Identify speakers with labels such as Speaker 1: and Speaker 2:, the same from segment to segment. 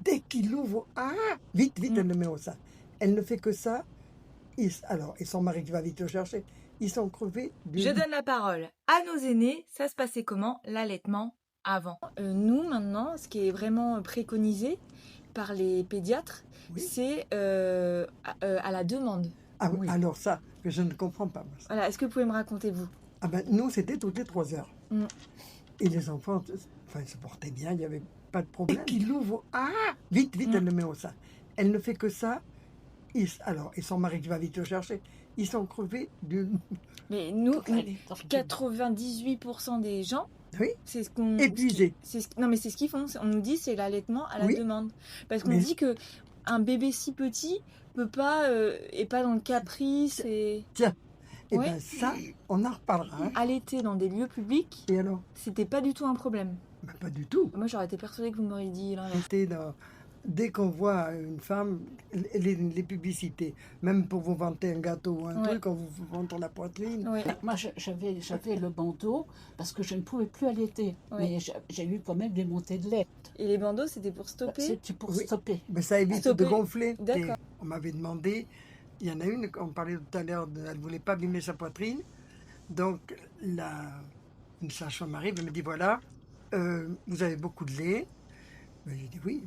Speaker 1: dès qu'il ouvre, vite, vite, elle le met au sein. Elle ne fait que ça. Alors, et son mari qui va vite le chercher, ils sont crevés
Speaker 2: Je donne la parole à nos aînés. Ça se passait comment, l'allaitement avant? Nous, maintenant, ce qui est vraiment préconisé par les pédiatres,
Speaker 1: Oui.
Speaker 2: c'est à la demande.
Speaker 1: Ah,
Speaker 3: Oui.
Speaker 1: alors ça, que je ne comprends pas. Moi, ça.
Speaker 2: Voilà, est-ce que vous pouvez me raconter, vous?
Speaker 1: Ah ben, nous, c'était toutes les 3 heures.
Speaker 2: Mm.
Speaker 1: Et les enfants, enfin, ils se portaient bien, il n'y avait pas de problème. Dès qu'il ouvre, vite, vite, elle le met au sein. Elle ne fait que ça. Alors, et son mari qui va vite le chercher, ils sont crevés d'une...
Speaker 2: Mais nous,
Speaker 3: Pour aller dans le bain.
Speaker 2: 98% des gens,
Speaker 1: Oui,
Speaker 2: c'est ce qu'on...
Speaker 1: épuisés.
Speaker 2: Non, mais c'est ce qu'ils font. On nous dit c'est l'allaitement à la
Speaker 1: Oui.
Speaker 2: demande. Parce qu'on
Speaker 1: Mais-
Speaker 2: dit que un bébé si petit peut pas, est pas dans le caprice et...
Speaker 1: Tiens, et
Speaker 2: Ouais.
Speaker 1: ben ça, on en reparlera. Hein.
Speaker 2: Allaiter dans des lieux publics,
Speaker 1: Et alors?
Speaker 2: c'était pas du tout un problème.
Speaker 1: Ben, pas du tout.
Speaker 2: Moi, j'aurais été persuadée que vous m'auriez dit l'inverse.
Speaker 1: Dès qu'on voit une femme, les publicités, même pour vous vanter un gâteau ou un
Speaker 2: Ouais.
Speaker 1: truc, on vous vante la poitrine.
Speaker 2: Ouais.
Speaker 3: Moi, j'avais le bandeau parce que je ne pouvais plus allaiter.
Speaker 2: Ouais.
Speaker 3: Mais j'ai eu quand même des montées de lait.
Speaker 2: Et les bandeaux, c'était pour stopper.
Speaker 3: C'était pour
Speaker 1: Oui.
Speaker 3: stopper.
Speaker 1: Mais ça évite
Speaker 2: Stopper.
Speaker 1: de gonfler.
Speaker 2: D'accord.
Speaker 1: Et on m'avait demandé, il y en a une, on parlait tout à l'heure, elle ne voulait pas abîmer sa poitrine. Donc, une sage-femme arrive et me dit, voilà, vous avez beaucoup de lait. Ben, j'ai dit, oui,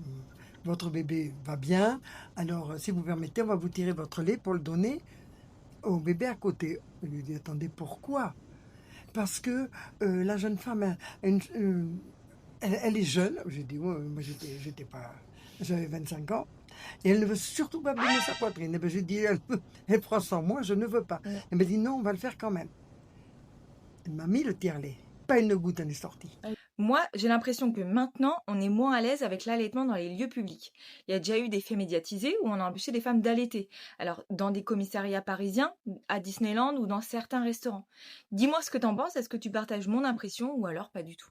Speaker 1: votre bébé va bien. Alors, si vous permettez, on va vous tirer votre lait pour le donner au bébé à côté. Je lui ai dit, attendez, pourquoi? Parce que la jeune femme, elle est jeune. J'ai dit, ouais, moi j'étais pas, j'avais 25 ans. Et elle ne veut surtout pas abîmer sa poitrine. Et ben, j'ai dit, elle prend sans moi, je ne veux pas.
Speaker 2: Ouais.
Speaker 1: Elle m'a dit, non, on va le faire quand même. Elle m'a mis le tire-lait. Pas une goutte en est sortie.
Speaker 2: Moi, j'ai l'impression que maintenant, on est moins à l'aise avec l'allaitement dans les lieux publics. Il y a déjà eu des faits médiatisés où on a empêché des femmes d'allaiter. Alors, dans des commissariats parisiens, à Disneyland ou dans certains restaurants. Dis-moi ce que t'en penses, est-ce que tu partages mon impression ou alors pas du tout?